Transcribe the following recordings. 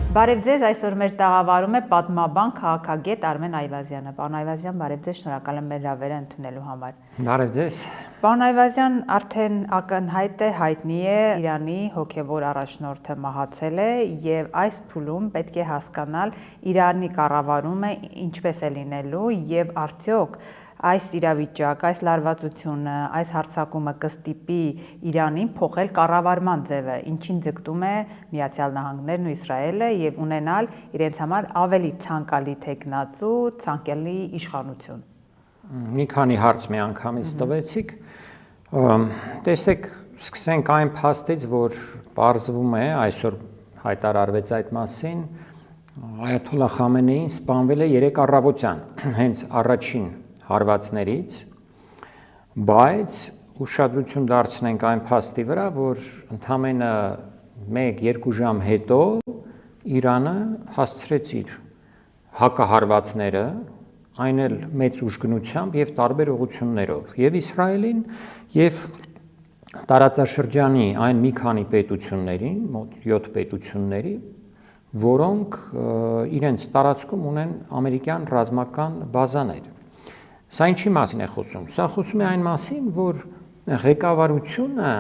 Բարև ձեզ, այսօր մեր տաղավարում է պատմաբան քաղաքագետ Արմեն Այվազյանը։ Պարոն Այվազյան, բարև ձեզ, շնորհակալ եմ մեր հրավերը ընդունելու համար։ Բարև ձեզ։ Պարոն Այվազյան, արդեն ակնհայտ է, հայտնի է, Իրանի հոգևոր առաջնորդը մահացել է եւ այս փուլում պետք է հասկանալ Իրանի կառավարումը ինչպես է լինելու եւ արդյոք այս իրավիճակ, այս լարվածությունը, այս հարձակումը կստիպի Իրանին փոխել կառավարման ձևը, ինչին ձգտում է Միացյալ Նահանգներն ու Իսրայելը եւ ունենալ իրենց համար ավելի ցանկալի տեխնացու, ցանկալի իշխանություն։ Մի քանի հարց միանգամից տվեցիք։ Տեսեք, սկսենք այն փաստից, որ պարզվում է, այսօր հայտարարվեց այդ մասին, Այաթոլլահ Խամենեին սպանվել է 3 առավոտյան, հենց առաջին հարվածներից, բայց ուշադրություն դարձնենք այն փաստի վրա, որ ընդամենը 1-2 ժամ հետո Իրանը հասցրեց իր հակահարվածները, այն էլ մեծ ուժգնությամբ եւ տարբեր ուղղություններով, եւ Իսրայելին եւ տարածաշրջանի այն մի քանի պետություններին, մոտ 7 պետությունների, որոնք իրենց տարածքում ունեն ամերիկյան ռազմական բազաներ։ Սա ինչի մասին է խոսում։ Սա խոսում է այն մասին, որ ղեկավարությունը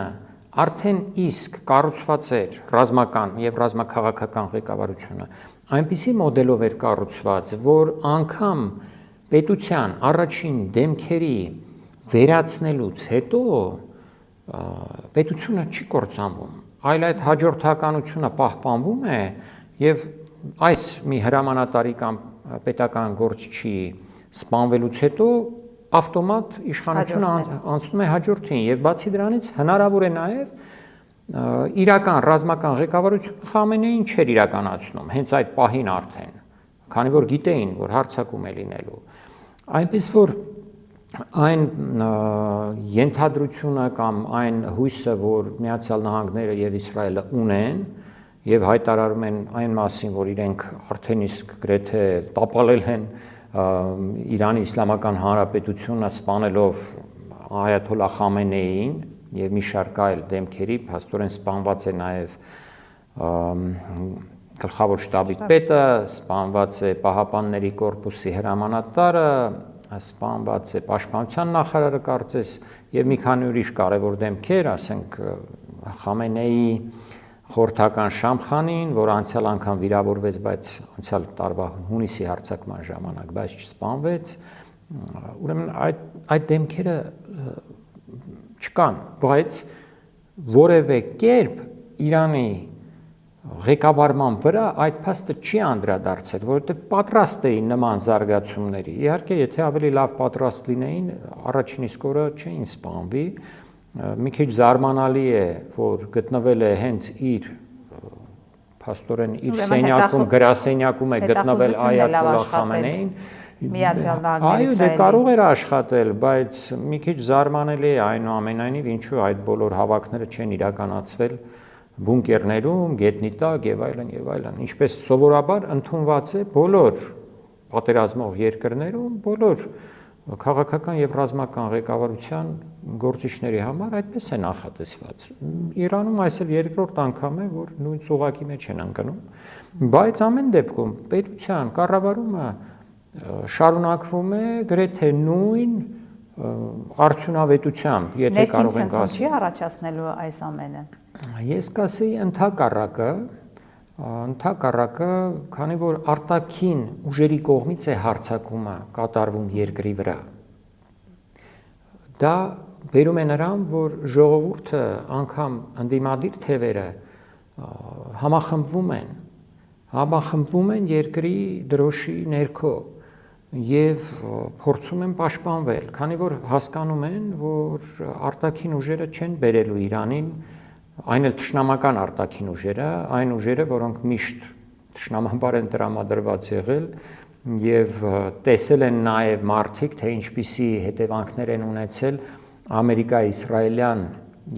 արդեն իսկ կառուցված էր ռազմական եւ ռազմաքաղաքական ղեկավարությունը այնպիսի մոդելով էր կառուցված, որ անգամ պետության առաջին դեմքերի վերացնելուց հետո պետությունը չի կործանվում, այլ այդ հաջորդականությունը պահպանվում է եւ այս մի հրամանատարի կամ պետական գործչի սպանվելուց հետո ավտոմատ իշխանությունը անցնում է հաջորդին եւ բացի դրանից հնարավոր է նաեւ իրական ռազմական ղեկավարությունը Խամենեին չէր իրականացնում հենց այդ պահին արդեն, քանի որ գիտեին, որ հարձակում է լինելու։ Այնպես որ այն ենթադրությունը կամ այն հույսը, որ Միացյալ Նահանգները եւ Իսրայելը ունեն եւ հայտարարում են այն մասին, որ իրենք արդեն իսկ գրեթե տապալել են Իրանի Իսլամական Հանրապետությունը սպանելով Այաթոլլահ Խամենեիին եւ մի շարք այլ դեմքերի, փաստորեն սպանված է նաեւ գլխավոր շտաբի պետը, սպանված է Պահապանների կորպուսի հրամանատարը, սպանված է Պաշտպանության նախարարը կարծես եւ մի քանի ուրիշ կարևոր դեմքեր, ասենք Խամենեի խորհրդական Շամխանին, որ անցյալ անգամ վիրավորվեց, բայց անցյալ տարվա հունիսի հարձակման ժամանակ, բայց չսպանվեց, ուրեմն այդ դեմքերը չկան, բայց որևէ կերպ Իրանի ղեկավարման վրա այդ փաստը չի անդրադարձել, որովհետև պատրաստ էին նման զարգացումների։ Իհարկե, եթե ավելի լավ պատրաստ լինեին, առաջին իսկ օրը չէին սպանվի։ Մի քիչ զարմանալի է, որ գտնվել է հենց իր փաստորեն իր սենյակում, գրասենյակում է գտնվել Այաթոլլահ Խամենեին։ Միացյալ Նահանգների Այո, դե կարող էր աշխատել, բայց մի քիչ զարմանալի է այնուամենայնիվ, ինչու այդ բոլոր հավաքները չեն իրականացվել բունկերներում, գետնի տակ եւ այլն եւ այլն։ Ինչպես սովորաբար ընդունված է բոլոր պատերազմող երկրներում, բոլոր քաղաքական եւ ռազմական ղեկավարության գործիչների համար այդպես է նախատեսված։ Իրանում այսօր երկրորդ անգամ է, որ նույն ծուղակի մեջ են ընկնում, բայց ամեն դեպքում պետության կառավարումը շարունակվում է գրեթե նույն արդյունավետությամբ, եթե կարող ենք ասել։ Չի առաջացնելու այս ամենը։ Ես կասեի ընդհակառակը, քանի որ արտաքին ուժերի կողմից է հարձակումը կատարվում երկրի վրա։ Դա բերում է նրան, որ ժողովուրդը անգամ ընդդիմադիր թևերը համախմբվում են երկրի դրոշի ներքո եւ փորձում են պաշտպանվել, քանի որ հասկանում են, որ արտաքին ուժերը չեն բերելու Իրանին, այն էլ թշնամական արտաքին ուժերը, այն ուժերը, որոնք միշտ թշնամանաբար են տրամադրված եղել եւ տեսել են նաեւ մարդիկ, թե ինչպիսի հետևանքներ են ունեցել Ամերիկա-իսրայելյան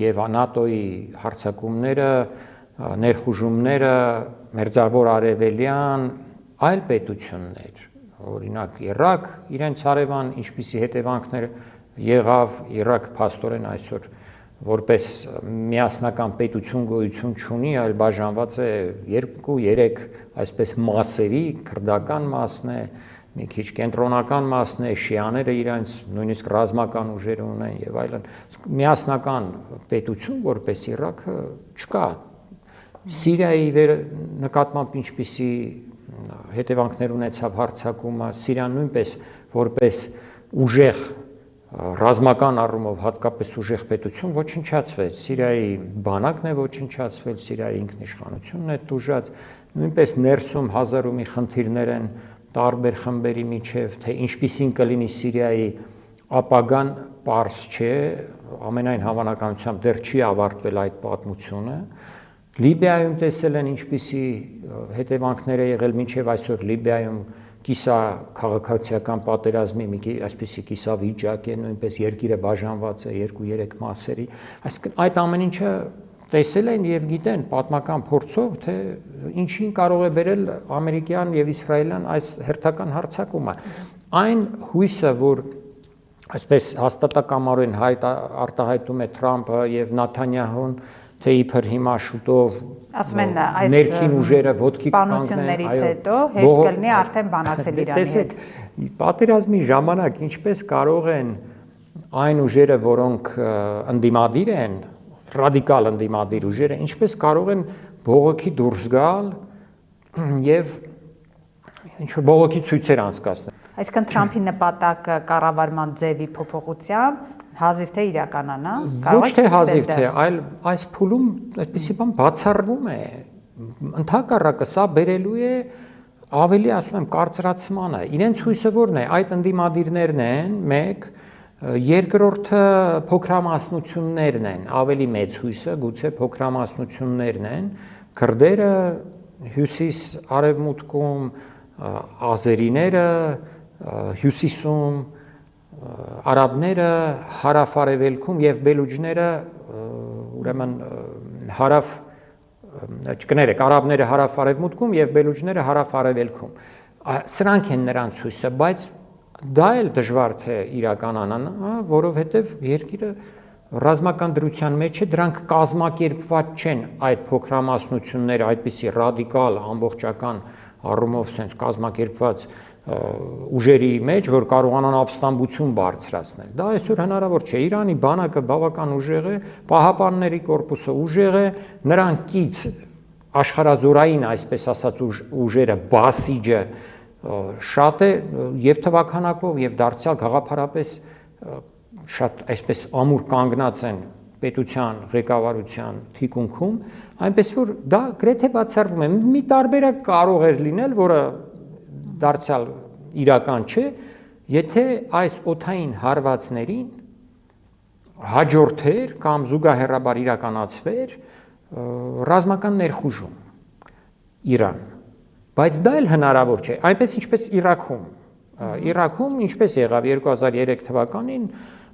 եւ ՆԱՏՕ-ի հարձակումները, ներխուժումները, Մերձավոր Արևելյան այլ պետություններ, օրինակ Իրաք, իրենց հարևան ինչպիսի հետևանքներ եղավ Իրաք փաստորեն այսօր որպես միասնական պետություն գոյություն չունի, այլ բաժանված է 2-3 այսպես մասերի, քրդական մասն է, մի քիչ կենտրոնական մասն է, շիաները իրենց նույնիսկ ռազմական ուժեր ունեն եւ այլն։ Միասնական պետություն որպես Իրաքը չկա։ Սիրիայի նկատմամբ ինչպիսի հետևանքներ ունեցավ հարձակումը, Սիրիան նույնպես որպես ուժեղ ռազմական առումով հատկապես ուժեղ պետություն ոչնչացվեց, Սիրիայի բանակն է ոչնչացվել, Սիրիայի ինքնիշխանությունն է տուժած, նույնպես ներսում հազար ու մի խնդիրներ են տարբեր խմբերի միջև, թե ինչպիսին կլինի Սիրիայի ապագան պարզ չէ, ամենայն հավանականությամբ դեռ չի ավարտվել այդ պատմությունը։ Լիբիայում տեսել են ինչպիսի հետևանքներ է եղել մինչև այսօր Լիբիայում կիսա քաղաքացիական պատերազմի մի այսպիսի կիսավիճակ է, նույնպես երկիրը բաժանված է 2-3 մասերի, այսինքն այդ ամեն ինչը տեսել են եւ գիտեն պատմական փորձով, թե ինչին կարող է բերել ամերիկյան եւ իսրայելյան այս հերթական հարձակումը։ Այն հույսը, որ այսպես հաստատակամորեն արտահայտում է Թրամփը եւ Նաթանյահուն, թե իբր հիմա շուտով ներքին ուժերը ոտքի կանգնեն, այո, հետո հեշտ կլինի արդեն բանակցել Իրանի հետ։ Պատերազմի ժամանակ ինչպես կարող են այն ուժերը, որոնք ընդդիմադիր են, ռադիկալ ընդդիմադիր ուժերը, ինչպես կարող են բողոքի դուրս գալ եւ ինչ-որ բողոքի ցույցեր անցկացնել։ Այսինքն Թրամփի նպատակը կառավարման ձևի փոփոխությամբ հազիվ թե իրականանա, ոչ թե հազիվ թե, այլ այս փուլում այդպիսի բան բացառվում է, ընդհակառակը սա բերելու է ավելի, ասում եմ, կարծրացմանը, իրենց հույսը որն է, այդ ընդդիմադիրներն են, մեկ, երկրորդը փոքրամասնություններն են, ավելի մեծ հույսը, գուցե փոքրամասնություններն են, քրդերը հյուսիս արևմուտքում, ազերիները հյուսիսում, արաբները հարավ-արևելքում եւ բելուջները ուրեմն հարավ չկներեք արաբները հարավ-արևմուտքում եւ բելուջները հարավ-արևելքում սրանք են նրանց հույսը բայց դա էլ դժվար թե իրականանա որովհետեւ երկիրը ռազմական դրության մեջ է դրանք կազմակերպված չեն այդ փոքրամասնությունները այդպիսի ռադիկալ ամբողջական առումով sense կազմակերպված ուժերի մեջ, որ կարողանան ապստամբություն բարձրացնել։ Դա այսօր հնարավոր չէ։ Իրանի բանակը բավական ուժեղ է, Պահապանների կորպուսը ուժեղ է, նրան կից աշխարհազորային, այսպես ասած, ուժերը բասիջը շատ է եւ թվականակով եւ դարձյալ գաղափարապես շատ այսպես ամուր կանգնած են պետության ղեկավարության թիկունքում, այնպես որ դա գրեթե բացառվում է։ Մի տարբերակ կարող էր լինել, որը դարձյալ իրական չէ, եթե այս օդային հարվածներին հաջորդեր կամ զուգահեռաբար իրականացվեր ռազմական ներխուժում Իրան, բայց դա էլ հնարավոր չէ, այնպես ինչպես Իրաքում ինչպես եղավ 2003 թվականին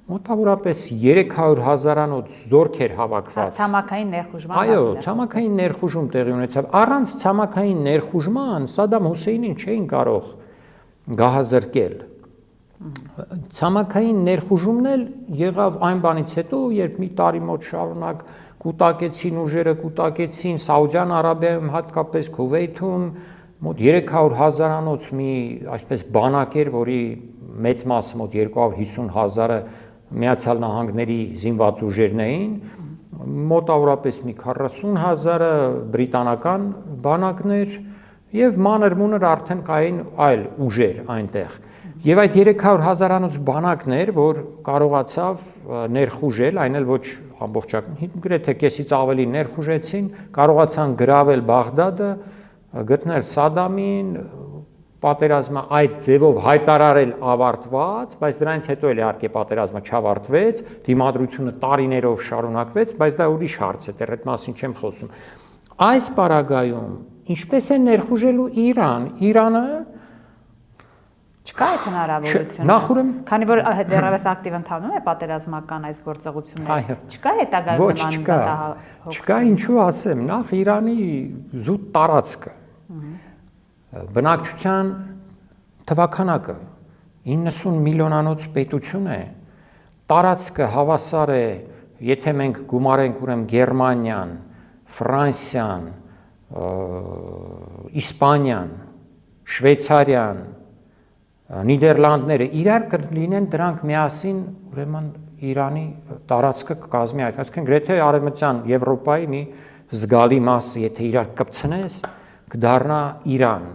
մոտավորապես 300,000-անոց զորքեր հավաքված։ Ցամաքային ներխուժման Այո, ցամաքային ներխուժում տեղի ունեցավ։ Առանց ցամաքային ներխուժման Սադամ Հուսեյնին չէին կարող գահազրկել։ Ցամաքային ներխուժումն էլ եղավ այն բանից հետո, երբ մի տարի մոտ շարունակ կուտակեցին ուժերը, կուտակեցին Սաուդյան Արաբիայում, հատկապես Քուվեյթում, մոտ 300,000-անոց մի այսպես բանակ էր, որի մեծ մասը մոտ 250,000-ը Միացյալ Նահանգների զինված ուժերն էին, մոտավորապես մի 40,000-ը բրիտանական բանակներ եւ մանր-մունր արդեն կային այլ ուժեր այնտեղ։ Եվ այդ 300,000-անոց բանակներ, որ կարողացավ ներխուժել, այն էլ ոչ ամբողջական, գրեթե կեսից ավելի ներխուժեցին, կարողացան գրավել Բաղդադը, գտնել Սադամին, պատերազմը այդ ձևով հայտարարել ավարտված, բայց դրանից հետո էլ իհարկե պատերազմը չավարտվեց, դիմադրությունը տարիներով շարունակվեց, բայց դա ուրիշ հարց է, դեռ այդ մասին չեմ խոսում։ Այս պարագայում ինչպես է ներխուժելու Իրանը չկա այդ հնարավորությունը։ Նախորդ քանի որ դեռևս ակտիվ ընթանում է պատերազմական այս գործողությունները, չկա հետագայում նման մտահոգություն։ Չկա, ինչու ասեմ, նախ Իրանի զուտ տարածքը բնակչության թվականակը 90 միլիոնանոց պետություն է, տարածքը հավասար է եթե մենք գումարենք ուրեմն Գերմանիան, Ֆրանսիան, Իսպանիան, Շվեյցարիան, Նիդերլանդները իրար կլինեն դրանք միասին ուրեմն Իրանի տարածքը կկազմի այդ, այսինքն գրեթե արևմտյան Եվրոպայի մի զգալի մասը, եթե իրար կպցնես, կդառնա Իրան։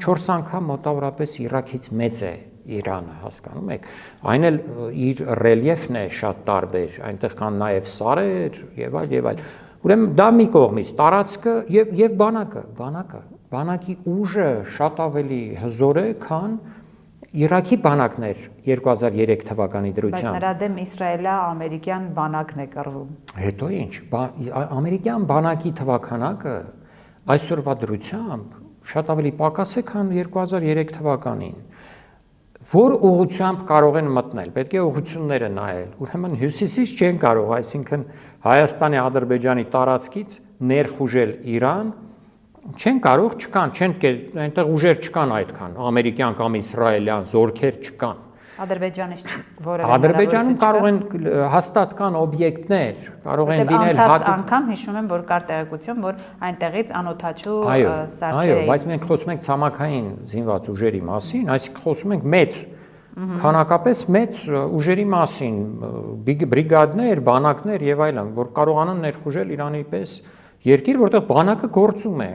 4 անգամ մոտավորապես Իրաքից մեծ է Իրանը, հասկանում եք։ Այն էլ իր ռելիեֆն է շատ տարբեր, այնտեղ կան նաև սարեր եւ այլ։ Ուրեմն դա մի կողմից տարածքը եւ բանակի ուժը շատ ավելի հզոր է, քան Իրաքի բանակներ 2003 թվականի դրությամբ։ Բայց նրա դեմ իսրայելա-ամերիկյան բանակն է կռվում։ Հետո ինչ, ամերիկյան բանակի թվականակը այսօրվա դրությամբ շատ ավելի պակաս է, քան 2003 թվականին։ Որ ուղղությամբ կարող են մտնել, պետք է ուղղությունները նայել։ Ուրեմն հյուսիսից չեն կարող, այսինքն Հայաստանի, Ադրբեջանի տարածքից ներխուժել Իրան, չեն կարող, չկան, այնտեղ ուժեր չկան այդքան, ամերիկյան կամ իսրայելյան զորքեր չկան։ Ադրբեջանից որևէ Ադրբեջանում կարող են հաստատ կան օբյեկտներ, կարող են լինել հատուկ անգամ հիշում եմ, որ կար տեղեկություն, որ այնտեղից անօթաչու սարքեր էին։ Այո, բայց մենք խոսում ենք ցամաքային զինված ուժերի մասին, այսինքն խոսում ենք մեծ, քանակապես մեծ ուժերի մասին, բրիգադներ, բանակներ եւ այլն, որ կարողանան ներխուժել Իրանի պես երկիր, որտեղ բանակը գործում է,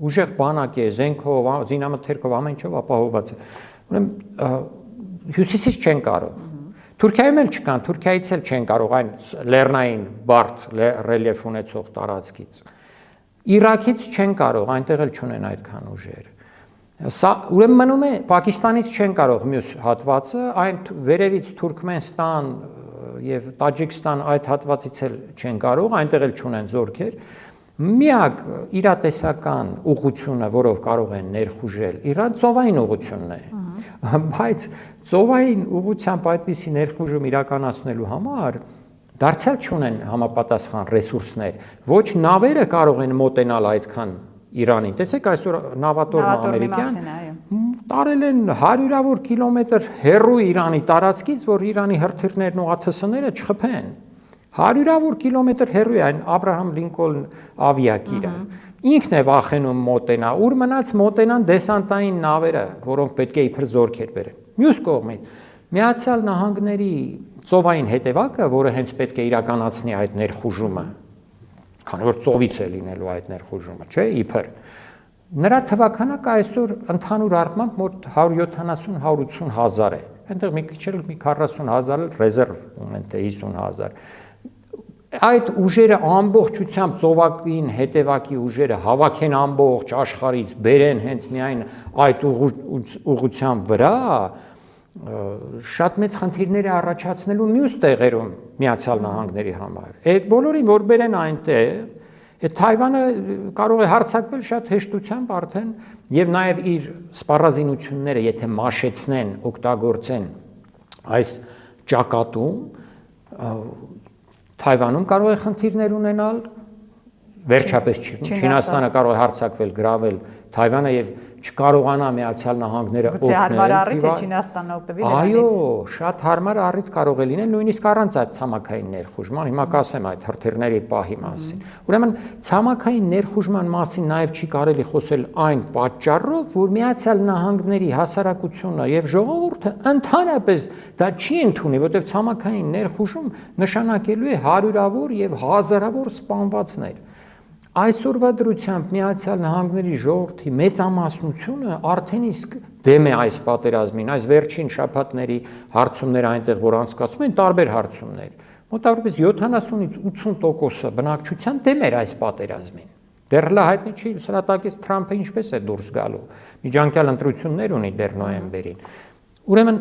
ուժեղ բանակ է, զենքով, զինամթերքով, ամեն ինչով ապահովված է։ Ուրեմն հյուսիսից չեն կարող։ Թուրքիայում էլ չկան, Թուրքիայից էլ չեն կարող այն լեռնային բարդ ռելիեֆ ունեցող տարածքից։ Իրաքից չեն կարող, այնտեղ էլ չունեն այդքան ուժեր։ Սա ուրեմն մնում է Պակիստանից չեն կարող մյուս հատվածը, այն վերևից Թուրքմենստան եւ Տաջիկստան այդ հատվածից էլ չեն կարող, այնտեղ էլ չունեն զորքեր։ Միակ իրատեսական ուղղությունը, որով կարող են ներխուժել Իրան, ծովային ուղղությունն է։ Բայց ծովային ուղղությամբ այդպիսի ներխուժում իրականացնելու համար դարձյալ չունեն համապատասխան ռեսուրսներ։ Ոչ նավերը կարող են մոտենալ այդքան Իրանին։ Տեսեք այսօր նավատորմը ամերիկյան տարել են 100-ավոր կիլոմետր հեռու Իրանի տարածքից, որ Իրանի հրթիռներն ու ԱԹՍ-ները չխփեն։ 100-ավոր կիլոմետր հեռու է այն Աբրահամ Լինկոլն ավիակիրը։ Ինքն է վախենում մոտենա, ուր մնաց մոտենան դեսանտային նավերը, որոնք պետք է իբր զորքեր բերեն։ Մյուս կողմից Միացյալ Նահանգների ծովային հետևակը, որը հենց պետք է իրականացնի այդ ներխուժումը, քանի որ ծովից է լինելու այդ ներխուժումը, չէ՞, իբր։ Նրա թվականակը այսօր ընդհանուր առմամբ մոտ 170-180 հազար է։ Այնտեղ մի քիչ էլ մի 40,000 ռեզերվ ունեն, թե 50,000։ Այդ ուժերը ամբողջությամբ ծովային հետևակի ուժերը հավաքեն ամբողջ աշխարհից, բերեն հենց միայն այդ ուղղությամբ վրա, շատ մեծ խնդիրներ է առաջացնելու մյուս տեղերում Միացյալ Նահանգների համար։ Այդ բոլորին որ բերեն այնտեղ, այդ Թայվանը կարող է հարձակվել շատ հեշտությամբ արդեն եւ նաեւ իր սպառազինությունները, եթե մաշեցնեն, օգտագործեն այս ճակատում, Թայվանում կարող է խնդիրներ ունենալ, վերջապես Չինաստանը կարող է հարձակվել, գրավել Թայվանը եւ չկարողանա Միացյալ Նահանգները օգնել։ Հարմար առիթ է Չինաստանը օգտվի դրանից։ Այո, շատ հարմար առիթ կարող է լինել, նույնիսկ առանց այդ ցամաքային ներխուժման, հիմա կասեմ այդ հրթիռների պահի մասին։ Ուրեմն ցամաքային ներխուժման մասին նաեւ չի կարելի խոսել այն պատճառով, որ Միացյալ Նահանգների հասարակությունը եւ ժողովուրդը ընդհանրապես դա չի ընդունի, որտեղ ցամաքային ներխուժում նշանակելու է հարյուրավոր եւ հազարավոր սպանվածներ։ Այսօրվա դրությամբ Միացյալ Նահանգների ժողովրդի մեծամասնությունը արդեն իսկ դեմ է այս պատերազմին, այս վերջին շաբաթների հարցումները այնտեղ, որ անցկացվում են, տարբեր հարցումներ։ Մոտավորապես 70-ից 80%-ը բնակչության դեմ էր այս պատերազմին։ Դեռ հայտնի չի սրատակից Թրամփը ինչպես է դուրս գալու։ Միջանկյալ ընտրություններ ունի դեռ նոյեմբերին։ Ուրեմն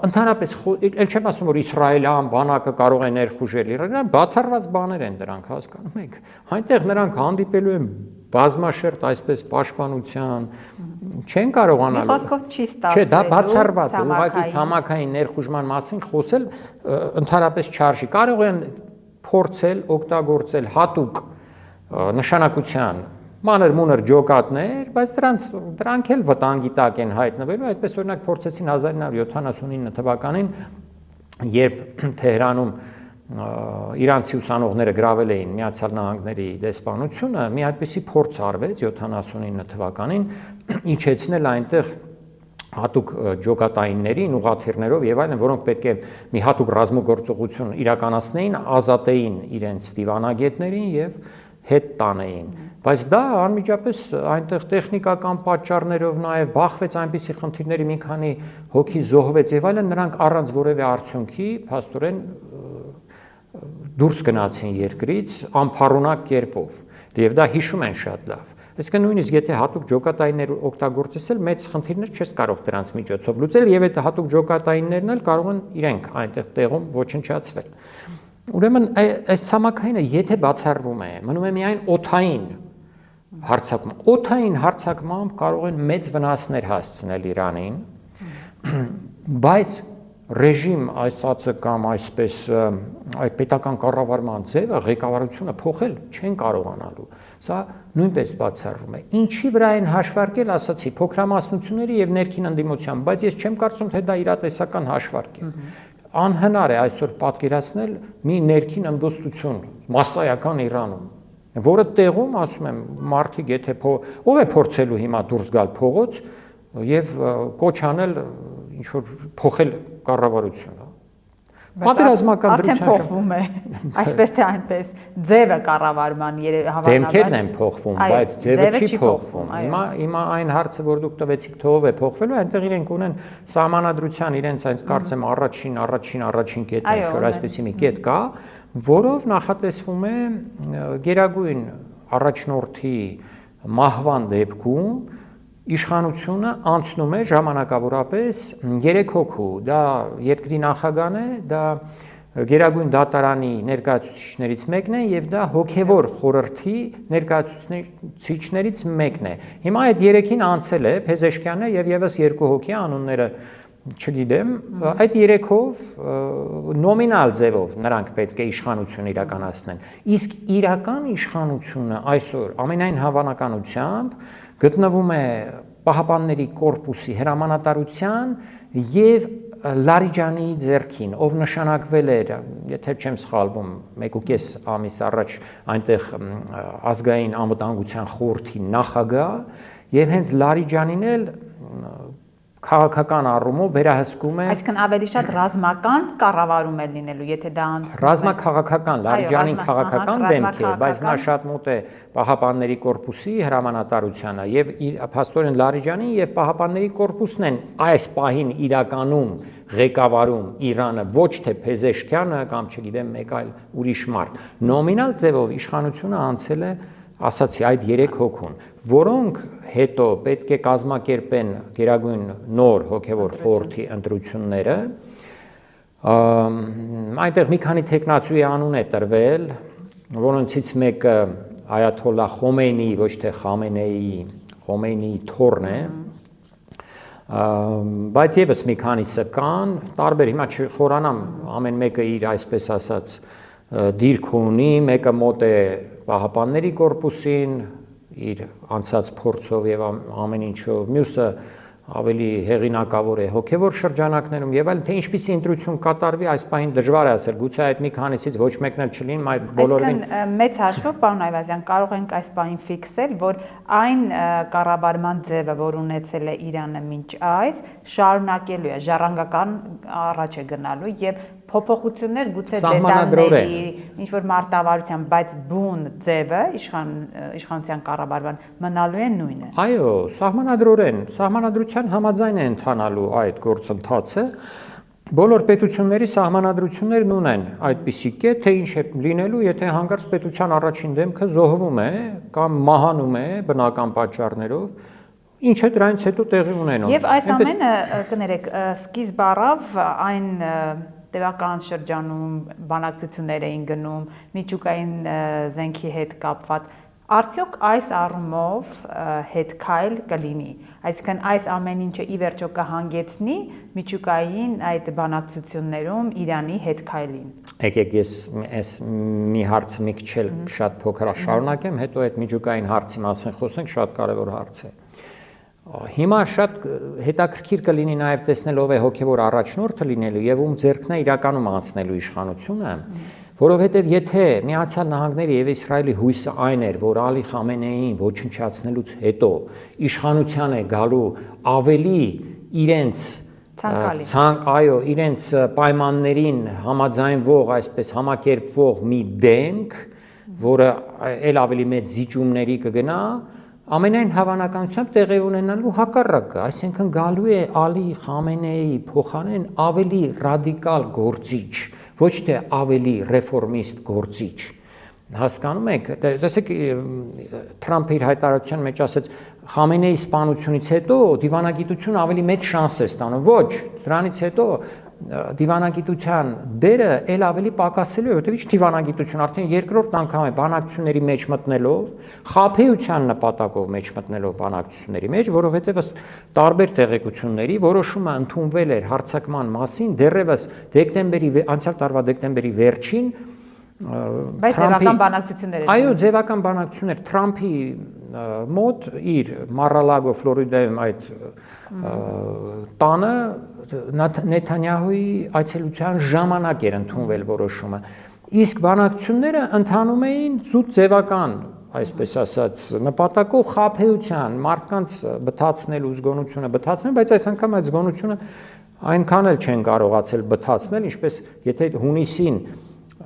ընդհանրապես ել չեմ ասում որ իսրայելյան բանակը կարող է ներխուժել Իրան, բացառված բաներ են դրանք, հասկանում եք։ Այնտեղ նրանք հանդիպելու են բազմաշերտ այսպես պաշտպանության, չեն կարողանալու։ Մի խոսքով չի ստացվելու։ Չէ, դա բացառված է, ուղղակի ցամաքային ներխուժման մասին խոսել ընդհանրապես չարժի։ Կարող են փորձել օգտագործել հատուկ նշանակության մանր-մունր ջոկատներ, բայց դրանք էլ վտանգի տակ են հայտնվելու, այդպես օրինակ փորձեցին 1979 թվականին, երբ Թեհրանում իրանցի ուսանողները գրավել էին Միացյալ Նահանգների դեսպանությունը, մի այդպիսի փորձ արվեց 79 թվականին իջեցնել այնտեղ հատուկ ջոկատայիններին, ուղղաթիռներով եւ այլն, որոնք պետք է մի հատուկ ռազմագործողություն իրականացնեին, ազատեին իրենց դիվանագետներին եւ հետ տանեին։ Բայց դա անմիջապես այնտեղ տեխնիկական պատճառներով նաեւ բախվեց այնպիսի խնդիրների, մի քանի հոգի զոհվեց եւ այլն, նրանք առանց որևէ արդյունքի փաստորեն դուրս գնացին երկրից անփառունակ կերպով եւ դա հիշում են շատ լավ։ Այսինքն նույնիսկ եթե հատուկ ջոկատայիններ օգտագործել, մեծ խնդիրներ չես կարող դրանց միջոցով լուծել եւ այդ հատուկ ջոկատայիններն էլ կարող են իրենք այնտեղ տեղում ոչնչացվել։ Ուրեմն այս ցամաքայինը եթե բացառվում է, մնում է միայն օդային հարձակում։ Օդային հարձակմամբ կարող են մեծ վնասներ հասցնել Իրանին, բայց ռեժիմ այսածը կամ այսպես այդ պետական կառավարման ձևը ղեկավարությունը փոխել չեն կարողանալու։ Սա նույնպես բացառվում է։ Ինչի վրա են հաշվարկել, ասացի, փոքրամասնությունների եւ ներքին ընդդիմության, բայց ես չեմ կարծում, թե դա իրատեսական հաշվարկ է։ Անհնար է այսօր պատկերացնել մի ներքին ըմբոստություն մասսայական Իրանում, որը տեղում, ասում եմ, մարդիկ եթե ով է փորձելու հիմա դուրս գալ փողոց եւ կոչ անել ինչ որ փոխել կառավարությունը։ Պատերազմական դրության փոխվում է, այսպես թե այնպես, ձևը կառավարման հավանաբար դեմքերն են փոխվում, բայց ձևը չի փոխվում։ Հիմա այն հարցը, որ դուք տվեցիք, թե ով է փոխվելու, այնտեղ իրենք ունեն սահմանադրության իրենց այն կարծեմ առաջին կետն է, որ այսպեսի մի կետ կա, որով նախատեսվում է գերագույն առաջնորդի մահվան դեպքում իշխանությունը անցնում է ժամանակավորապես 3 հոգու, դա երկրի նախագահն է, դա գերագույն դատարանի ներկայացուցիչներից մեկն է եւ դա հոգեվոր խորհրդի ներկայացուցիչներից մեկն է։ Հիմա այդ 3-ին անցել է Փեզեշքյանը եւ եւս 2 հոգի անունները չգիտեմ, այդ 3-ով նոմինալ ձևով նրանք պետք է իշխանություն իրականացնեն։ Իսկ իրական իշխանությունը այսօր ամենայն հավանականությամբ գտնվում է Պահապանների կորպուսի հրամանատարության եւ Լարիջանի ձեռքին, ով նշանակվել էր, եթե չեմ սխալվում, 1.5 ամիս առաջ այնտեղ ազգային անվտանգության խորհրդի նախագահ եւ հենց Լարիջանին էլ քաղաքական առումով վերահսկում է։ Այսինքն ավելի շատ ռազմական կառավարում է լինելու, եթե դա անցնում է։ Ռազմաքաղաքական, Լարիջանին քաղաքական դեմք է, բայց նա շատ մոտ է Պահապանների կորպուսի հրամանատարությանը եւ փաստորեն Լարիջանին եւ Պահապանների կորպուսն են այս պահին իրականում ղեկավարում Իրանը, ոչ թե Փեզեշքյանը կամ չգիտեմ մեկ այլ ուրիշ մարդ։ Նոմինալ ձևով իշխանությունը անցել է ասացի այդ 3 հոգուն, որոնք հետո պետք է կազմակերպեն գերագույն նոր հոգևոր խորհրդի ընտրությունները, այնտեղ մի քանի տեխնացուի անուն է տրվել, որոնցից մեկը Այաթոլլա Խոմեյնի, ոչ թե Խոմեյնիի թոռն է, բայց եւս մի քանիսը կան, տարբեր հիմա չխորանամ, ամեն մեկը իր այսպես ասած դիրք ունի, մեկը մոտ է Պահապանների կորպուսին, իր անցած փորձով եւ ամեն ինչով, մյուսը ավելի հեղինակավոր է հոգեվոր շրջանակներում եւ այլն, թե ինչպիսի ընտրություն կատարվի, այս պահին դժվար է ասել, գուցե այդ մի քանիսից ոչ մեկն էլ չլինի, այլ բոլորին։ Այսինքն մեծ հաշվով, պարոն Այվազյան, կարող ենք այս պահին ֆիքսել, որ այն կառավարման ձևը, որ ունեցել է Իրանը մինչ այս, շարունակելու է, ժառանգական առաջ է գնալու եւ փոփոխություններ գուցե դետալների, ինչ որ մարտավարության, բայց բուն ձևը իշխանության կառավարման մնալու է նույնը։ Այո, սահմանադրության համաձայն է ընթանալու այդ գործընթացը։ Բոլոր պետությունների սահմանադրություններն ունեն այդպիսի կետ, թե ինչ է լինելու, եթե հանկարծ պետության առաջին դեմքը զոհվում է կամ մահանում է բնական պատճառներով, ինչը դրանից հետո տեղի ունենում։ Եվ այս ամենը, կներեք, սկիզբ առավ այն տևական շրջանում բանակցություններ էին գնում միջուկային զենքի հետ կապված, արդյոք այս առումով հետքայլ կլինի, այսինքն այս ամեն ինչը ի վերջո կհանգեցնի միջուկային այդ բանակցություններում Իրանի հետքայլին։ Եկեք ես մի հարցը մի քիչ շատ փոքր շարունակեմ, հետո այդ միջուկային հարցի մասին խոսենք, շատ կարևոր հարց է։ Հիմա շատ հետաքրքիր կլինի նաև տեսնել ով է հոգևոր առաջնորդը լինելու եւ ում ձեռքն է իրականում անցնելու իշխանությունը, Որովհետև եթե Միացյալ Նահանգների եւ Իսրայելի հույսը այն էր, որ Ալի Խամենեին ոչնչացնելուց հետո իշխանության է գալու ավելի իրենց իրենց պայմաններին համաձայնվող, այսպես համակերպվող մի դեմք, որը ել ավելի մեծ զիջումների կգնա, ամենայն հավանականությամբ տեղի ունենալու հակառակը, այսինքն գալու է Ալի Խամենեի փոխարեն ավելի ռադիկալ գործիչ, ոչ թե ավելի ռեֆորմիստ գործիչ։ Հասկանում եք, տեսեք Թրամփը իր հայտարարության մեջ ասաց Խամենեի սպանությունից հետո դիվանագիտությունը ավելի մեծ շանս է ստանում, ոչ, դրանից հետո դիվանագիտության դերը ել ավելի պակասելու է, որտեղ ի դիվանագիտություն արդեն երկրորդ անգամ է բանակցությունների մեջ մտնելով, խաբեության նպատակով մեջ մտնելով բանակցությունների մեջ, որովհետև ըստ տարբեր տեղեկությունների որոշումը ընդունվել էր հարձակման մասին դեռևս անցյալ տարվա դեկտեմբերի վերջին Բայց ձևական բանակցություններ էր։ Այո, ձևական բանակցություններ Թրամփի մոտ իր Մար-a-Լագո Ֆլորիդայում այդ տանը Նեթանյահուի այցելության ժամանակ էր ընդունվել որոշումը։ Իսկ բանակցությունները ընթանում էին զուտ ձևական, այսպես ասած, նպատակով խաբեության, մարդկանց բթացնելու զգոնությունը բթացնել, բայց այս անգամ այդ զգոնությունը այնքան էլ չեն կարողացել բթացնել, ինչպես եթե հունիսին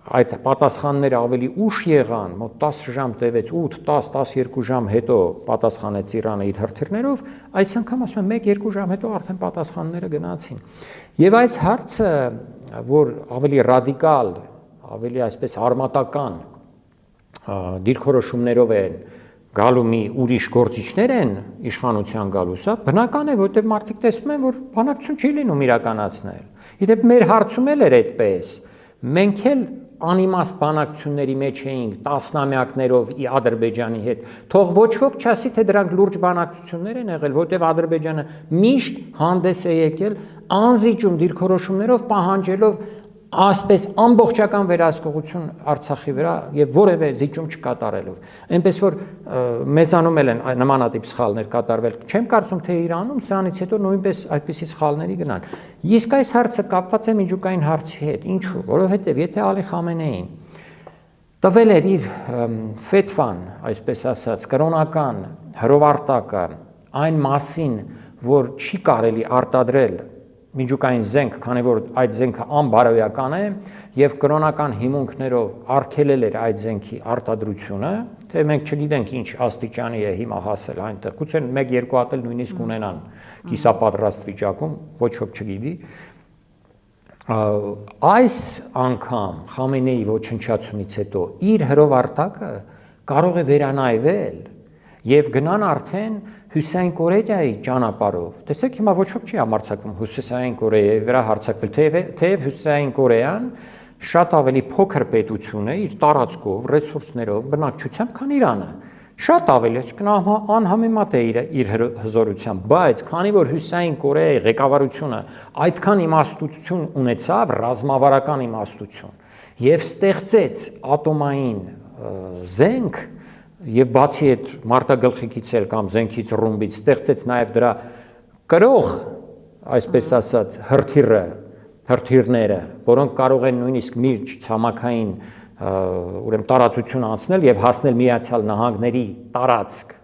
այդ պատասխանները ավելի ուշ եղան, մոտ 10 ժամ տևեց, 8, 10, 12 ժամ հետո պատասխանեց Իրանը իր հրթիռներով, այս անգամ ասում եմ 1-2 ժամ հետո արդեն պատասխանները գնացին։ Եվ այս հարցը, որ ավելի ռադիկալ, ավելի այսպես արմատական դիրքորոշումներով են գալու մի ուրիշ գործիչներ են իշխանության գալու, սա բնական է, որտեղ մարդիկ տեսնում են, որ բանակցություն չի լինում իրականացնել։ Իդեպ մեր հարցում էլ էր այդպես։ Մենք էլ անիմաստ բանակցությունների մեջ էինք տասնամյակներով Ադրբեջանի հետ։ Թող ոչ ոք չասի, թե դրանք լուրջ բանակցություններ են եղել, որտեղ Ադրբեջանը միշտ հանդես է եկել անզիջում դիրքորոշումներով, պահանջելով ասպես ամբողջական վերահսկողություն Արցախի վրա եւ որևէ զիջում չկատարելով։ Այնպես որ մեզանում էլ են նմանատիպ սխալներ կատարվել։ Չեմ կարծում թե Իրանում սրանից հետո նույնպես այդպիսի սխալների գնան։ Իսկ այս հարցը կապված է միջուկային հարցի հետ։ Ինչու՞։ Որովհետեւ եթե Ալի Խամենեին տվել էր իր ֆետվան, այսպես ասած, կրոնական հրովարտակը այն մասին, որ չի կարելի արտադրել միջուկային զենք, քանի որ այդ զենքը անբարոյական է եւ կրոնական հիմունքներով արգելել էր այդ զենքի արտադրությունը, թե մենք չգիտենք ինչ աստիճանի է հիմա հասել այնտեղ, գուցե 1-2 հատ էլ նույնիսկ ունենան կիսապատրաստ վիճակում, ոչ ոք չգիտի։ Այս անգամ Խամենեի ոչնչացումից հետո իր հրովարտակը կարող է վերանայվել եւ գնան արդեն Հյուսիսային Կորեայի ճանապարհով։ Տեսեք, հիմա ոչ ոք չի համարձակվում Հյուսիսային Կորեայի վրա հարձակվել, թեև Հյուսիսային Կորեան շատ ավելի փոքր պետություն է իր տարածքով, ռեսուրսներով, բնակչությամբ, քան Իրանը։ Շատ ավելի, անհամեմատ է իր հզորությամբ, բայց քանի որ Հյուսիսային Կորեայի ղեկավարությունը այդքան իմաստություն ունեցավ, ռազմավարական իմաստություն, եւ ստեղծեց ատոմային զենք, եւ բացի այդ մարտագլխիկից էլ կամ զենքից ռումբից ստեղծեց նաեւ դրա կրող, այսպես ասած, հրթիռները, որոնք կարող են նույնիսկ միրջ ցամաքային ուրեմն տարածություն անցնել եւ հասնել Միացյալ Նահանգների տարածք,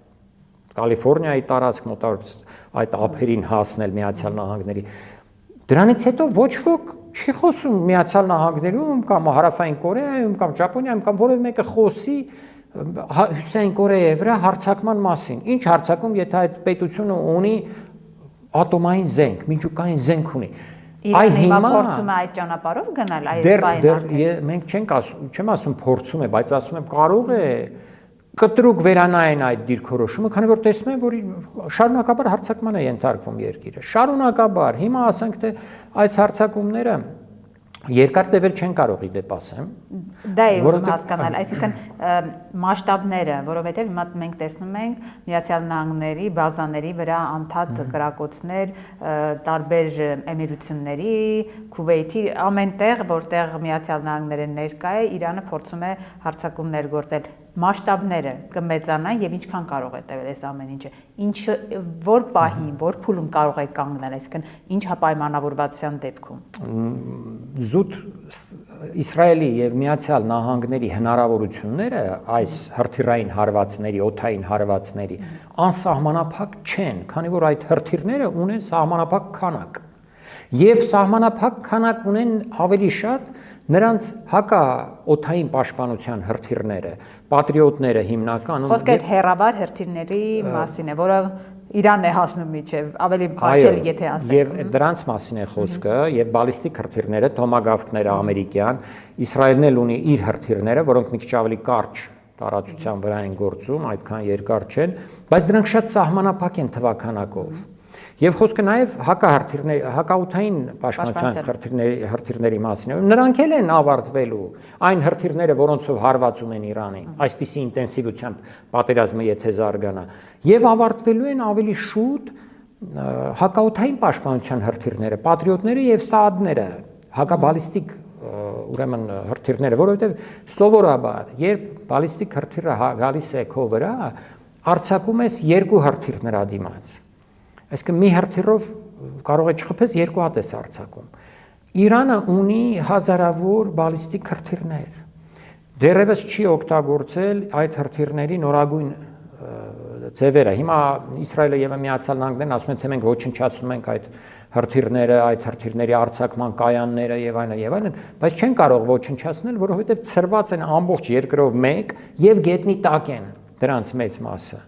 Կալիֆոռնիայի տարածք, մոտավորապես այդ ափերին հասնել Միացյալ Նահանգների։ Դրանից հետո ոչ ոք չի խոսում Միացյալ Նահանգներում կամ Հարավային Կորեայում կամ Ճապոնիայում կամ որևէ մեկը խոսի Հյուսիսային Կորեայի վրա հարձակման մասին։ Ինչ հարձակում, եթե այդ պետությունը ունի ատոմային զենք, միջուկային զենք ունի։ Իրանը հիմա փորձում է այդ ճանապարհով գնալ այս բանը արդեն։ Մենք չեմ ասում փորձում է, բայց ասում եմ կարող է կտրուկ վերանային այդ դիրքորոշումը, քանի որ տեսնում են, որ շարունակաբար հարձակման է ենթարկվում երկիրը։ Շարունակաբար, հիմա ասենք թե այս հարձակումները երկար տևել չեն կարող իդեպ ասեմ։ Դա է ուզում հասկանալ, այսինքն մասշտաբները, որովհետև հիմա մենք տեսնում ենք Միացյալ Նահանգների բազաների վրա անդադ կրակոցներ տարբեր էմիրությունների, Քուվեյթի, ամենտեղ, որտեղ Միացյալ Նահանգները ներկա է, Իրանը փորձում է հարձակումներ գործել։ Մասշտաբները կմեծանան եւ ինչքան կարող է տևել այս ամեն ինչը։ Ինչ որ պահին, որ փուլում կարող է կանգնել, այսինքն ինչ հապայմանավորվածության դեպքում։ Զուտ Իսրայելի եւ Միացյալ Նահանգների հնարավորությունները այս հրթիռային հարվածների, օդային հարվածների անսահմանափակ չեն, քանի որ այդ հրթիռները ունեն սահմանափակ քանակ։ Եվ սահմանափակ քանակ ունեն ավելի շատ նրանց հակաօդային պաշտպանության հրթիռները, պատրիոտները հիմնականում։ Խոսքը այդ հեռավար հրթիռների մասին է, որը Իրանն է հասնում միջև, ավելի բաճել եթե ասենք։ Եվ դրանց մասին է խոսքը, եւ բալիստիկ հրթիռները, թոմագավքները ամերիկյան, Իսրայելն էլ ունի իր հրթիռները, որոնք մի քիչ ավելի կարճ տարածության վրա են գործում, այդքան երկար չեն, բայց դրանք շատ սահմանափակ են թվականակով։ Եվ խոսքը նաև հակաօդային պաշտպանության հրթիռների մասին է։ Նրանք էլ են ավարտվելու այն հրթիռները, որոնցով հարվածում են Իրանին, այսպիսի ինտենսիվությամբ պատերազմը եթե զարգանա, եւ ավարտվելու են ավելի շուտ հակաօդային պաշտպանության հրթիռները, պատրիոտները եւ ՍԱԴ-ները, հակաբալիստիկ ուրեմն հրթիռները, որովհետեւ սովորաբար, երբ բալիստիկ հրթիռը գալիս է քո վրա, արձակում ես երկու հրթիռ նրա դիմաց։ Այսինքն մի հրթիռով կարող է չխփես երկու հատ ես արձակում։ Իրանը ունի հազարավոր բալիստիկ հրթիռներ։ Դեռևս չի օգտագործել այդ հրթիռների նորագույն ձևերը։ Հիմա Իսրայելը եւ Միացյալ Նահանգներն ասում են, թե մենք ոչնչացնում ենք այդ հրթիռները, այդ հրթիռների արձակման կայանները եւ այլն, բայց չեն կարող ոչնչացնել, որովհետեւ ծրված են ամբողջ երկրով մեկ եւ գետնի տակ են դրանց մեծ մասը։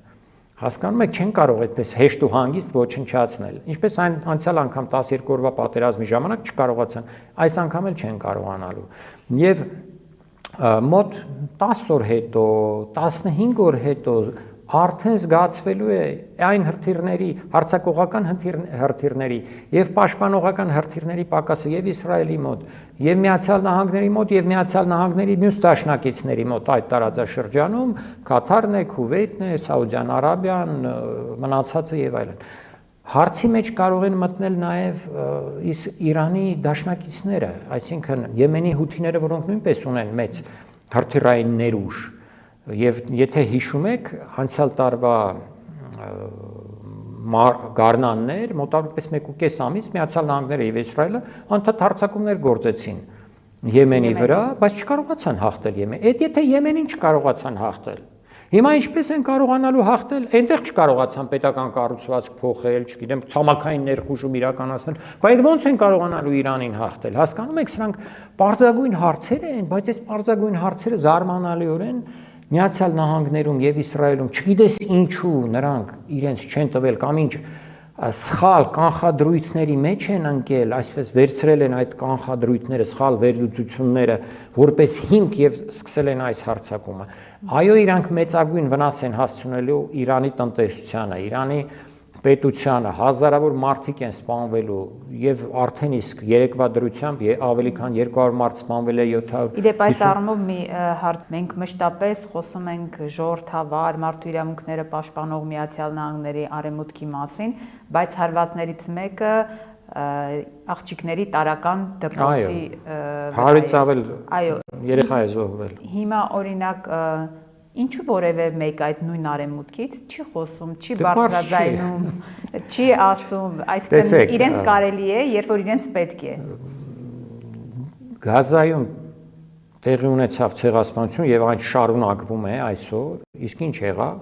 Հասկանում եք, չեն կարող այդպես հեշտ ու հանգիստ ոչնչացնել։ Ինչպես անցյալ անգամ 12 օրվա պատերազմի ժամանակ չկարողացան, այս անգամ էլ չեն կարողանալու։ Եվ մոտ 10 օր հետո, 15 օր հետո արդեն զգացվելու է այն հրթիռների, հարձակողական հրթիռների եւ պաշտպանողական հրթիռների պակասը եւ Իսրայելի մոտ, եւ Միացյալ Նահանգների մոտ, եւ Միացյալ Նահանգների մյուս դաշնակիցների մոտ այդ տարածաշրջանում, Կաթարն է, Քուվեյթն է, Սաուդյան Արաբիան, մնացածը եւ այլն։ Հարցի մեջ կարող են մտնել նաեւ Իրանի դաշնակիցները, այսինքն Եմենի հութիները, որոնք նույնպես ունեն մեծ հրթիռային ներուժ։ Եվ եթե հիշում եք, անցյալ տարվա գարնաններ, մոտավորապես 1.5 ամիս Միացյալ Նահանգները եւ Իսրայելը անդադ հարձակումներ գործեցին Եմենի վրա, բայց չկարողացան հաղթել Եմեն։ Այդ եթե Եմենին չկարողացան հաղթել, հիմա ինչպես են կարողանալու հաղթել, այնտեղ չկարողացան պետական կառուցվածք փոխել, չգիտեմ, ցամաքային ներխուժում իրականացնել, բայց ոնց են կարողանալու Իրանին հաղթել։ Հասկանում եք, սրանք պարզագույն հարցեր են, բայց այս պարզագույն հարցերը զարմանալիորեն Միացյալ Նահանգներում եւ Իսրայելում չգիտես ինչու նրանք իրենց չեն տվել կամ ինչ սխալ կանխադրույթների մեջ են ընկել, այսպես վերցրել են այդ կանխադրույթները, սխալ վերլուծությունները որպես հիմք եւ սկսել են այս հարձակումը։ Այո, իրանք մեծագույն վնաս են հասցնելու Իրանի տնտեսությանը, Իրանի պետությանը, հազարավոր մարդիկ են սպանվելու եւ արդեն իսկ երեկվա դրությամբ ավելի քան 200 մարդ սպանվել է 700։ Իդեպ այս առումով մի հարց, մենք մշտապես խոսում ենք ժողովրդավար մարդու իրավունքները պաշտպանող Միացյալ Նահանգների արևմուտքի մասին, բայց հարվածներից մեկը աղջիկների տարական դպրոցի հարից ավել երեխա է զոհվել։ Հիմա օրինակ ինչու որևէ մեկ այդ նույն արևմուտքից չի խոսում, չի բարձրաձայնում, չի ասում, այսինքն իրենց կարելի է, երբ որ իրենց պետք է։ Գազայում տեղի ունեցավ ցեղասպանություն եւ այն շարունակվում է այսօր, իսկ ինչ եղավ,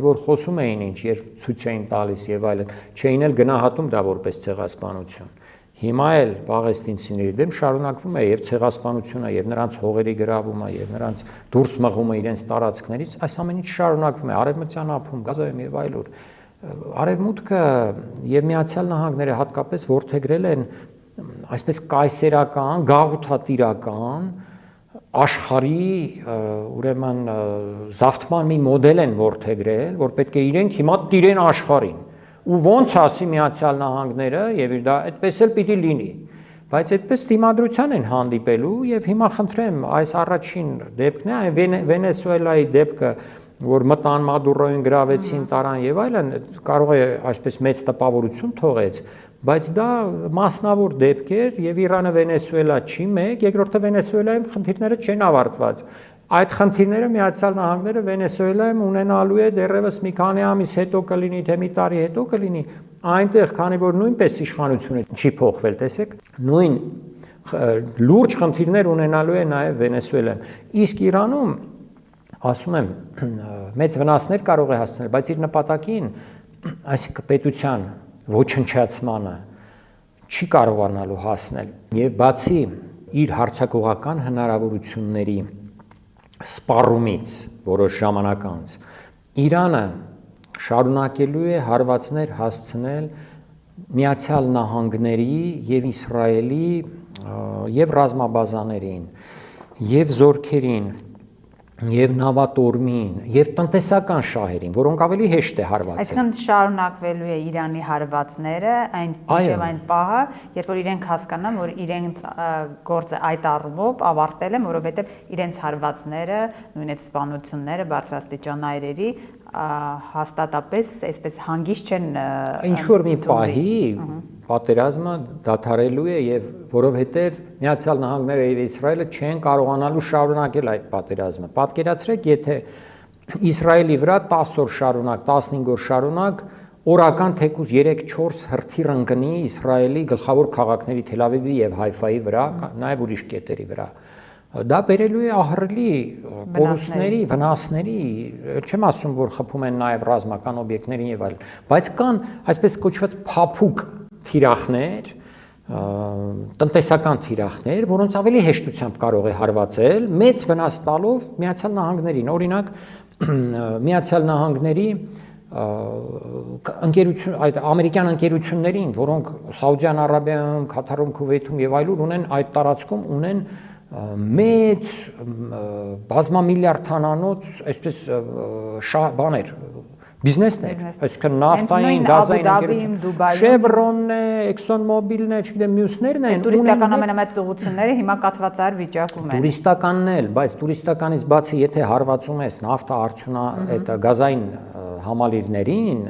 որ խոսում էին ինչ, երբ ցույց էին տալիս եւ այլն, չէին էլ գնահատում դա որպես ցեղասպանություն։ Հիմա էլ Պաղեստինցիների դեմ շարունակվում է եւ ցեղասպանությունը եւ նրանց հողերի գրավումը եւ նրանց դուրս մղումը իրենց տարածքներից, այս ամեն ինչ շարունակվում է Արևմտյան ափում, Գազայում եւ այլուր։ Արևմուտքը եւ Միացյալ Նահանգները հատկապես ворթեգրել են այսպես կայսերական, գաղութատիրական աշխարհի ուրեմն զավթման մի մոդել են ворթեգրել, որ պետք է իրենք հիմա տիրեն աշխարհին։ Ու ոնց ասի Միացյալ Նահանգները եւ դա այդպես էլ պիտի լինի, բայց այդպես դիմադրության են հանդիպելու եւ հիմա խնդրեմ այս առաջին դեպքն է, այն Վենեսուելայի դեպքը, որ մտան Մադուրոին գրավեցին, տարան եւ այլն, կարող է այսպես մեծ տպավորություն թողեց, բայց դա մասնավոր դեպք էր եւ Իրանը Վենեսուելա չի մեկ, երկրորդը Վենեսուելայում խնդիրները չեն ավարտված։ Այդ խնդիրները Միացյալ Նահանգները Վենեսուելայում ունենալու է դեռևս մի քանի ամիս հետո կլինի, թե մի տարի հետո կլինի, այնտեղ, քանի որ նույնպես իշխանությունը չի փոխվել, տեսեք, նույն լուրջ խնդիրներ ունենալու է նաև Վենեսուելան։ Իսկ Իրանում, ասում եմ, մեծ վնասներ կարող է հասնել, բայց իր նպատակին, այսինքն պետության ոչնչացմանը չի կարողանալու հասնել։ Եվ բացի իր հարձակողական հնարավորությունների սպառումից որոշ ժամանակ անց, Իրանը շարունակելու է հարվածներ հասցնել Միացյալ Նահանգների եւ Իսրայելի եւ ռազմաբազաներին, եւ զորքերին, եւ նավատորմին, եւ տնտեսական շահերին, որոնք ավելի հեշտ է հարվածել։ Այսինքն շարունակվելու է Իրանի հարվածները այն պահը, երբ որ իրենք հասկանան, որ իրենց գործը այդ առումով ավարտել են, որովհետեւ իրենց հարվածները, նույն այդ սպանությունները բարձրաստիճան այրերի հաստատապես այսպես հանգիստ չեն ինչ որ մի պահի պատերազմը դադարելու է եւ որովհետեւ Միացյալ Նահանգները եւ Իսրայելը չեն կարողանալու շարունակել այդ պատերազմը։ Պատկերացրեք, եթե Իսրայելի վրա 10 օր շարունակ, 15 օր շարունակ օրական թեկուզ 3-4 հրթիռ ընկնի Իսրայելի գլխավոր քաղաքների Թել Ավիվի եւ Հայֆայի վրա, նաեւ ուրիշ կետերի վրա։ Դա բերելու է ահռելի կորուստների, վնասների, չեմ ասում, որ խփում են նաև ռազմական օբյեկտներին եւ այլն, բայց կան այսպես կոչված փափուկ թիրախներ, տնտեսական թիրախներ, որոնց ավելի հեշտությամբ կարող է հարվածել, մեծ վնաս տալով Միացյալ Նահանգներին, օրինակ Միացյալ Նահանգների այդ ամերիկյան ընկերություններին, որոնք Սաուդյան Արաբիայում, Քաթարում, Քուվեյթում եւ այլուր ունեն այդ տարածքում ունեն մեծ բազմամիլիարդ թանանոց այսպես բաներ բիզնեսներ, այսինքն նավթային, գազային ընկերություններ, Chevron-ն է, ExxonMobil-ն է, չգիտեմ, մյուսներն են, տուրիստական ամենամեծ ուղղությունները հիմա կաթվածար վիճակում են։ Տուրիստականն էլ, բայց տուրիստականից բացի, եթե հարվածում ես նավթա այդ գազային համալիրներին,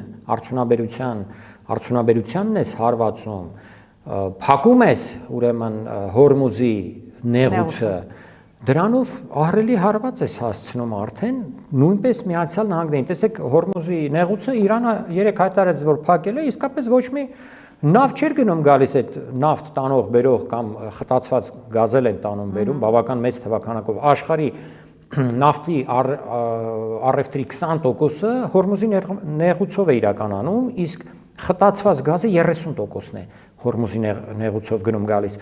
արդյունաբերությանն ես հարվածում, փակում ես ուրեմն Հորմուզի նեղուցը, դրանով ահռելի հարված է հասցնում արդեն նույնպես Միացյալ Նահանգներին։ Տեսեք, Հորմուզի նեղուցը Իրանը երեք հայտարարեց, որ փակել է, իսկապես ոչ մի նավ չէր գնում գալիս այդ նավթ տանող բերող կամ խտացված գազել են տանում բերում բավական մեծ թվականակով աշխարհի նավթի առևտրի 20%-ը Հորմուզի նեղուցով է իրականանում, իսկ խտացված գազը 30%-ն է Հորմուզի նեղուցով գնում գալիս։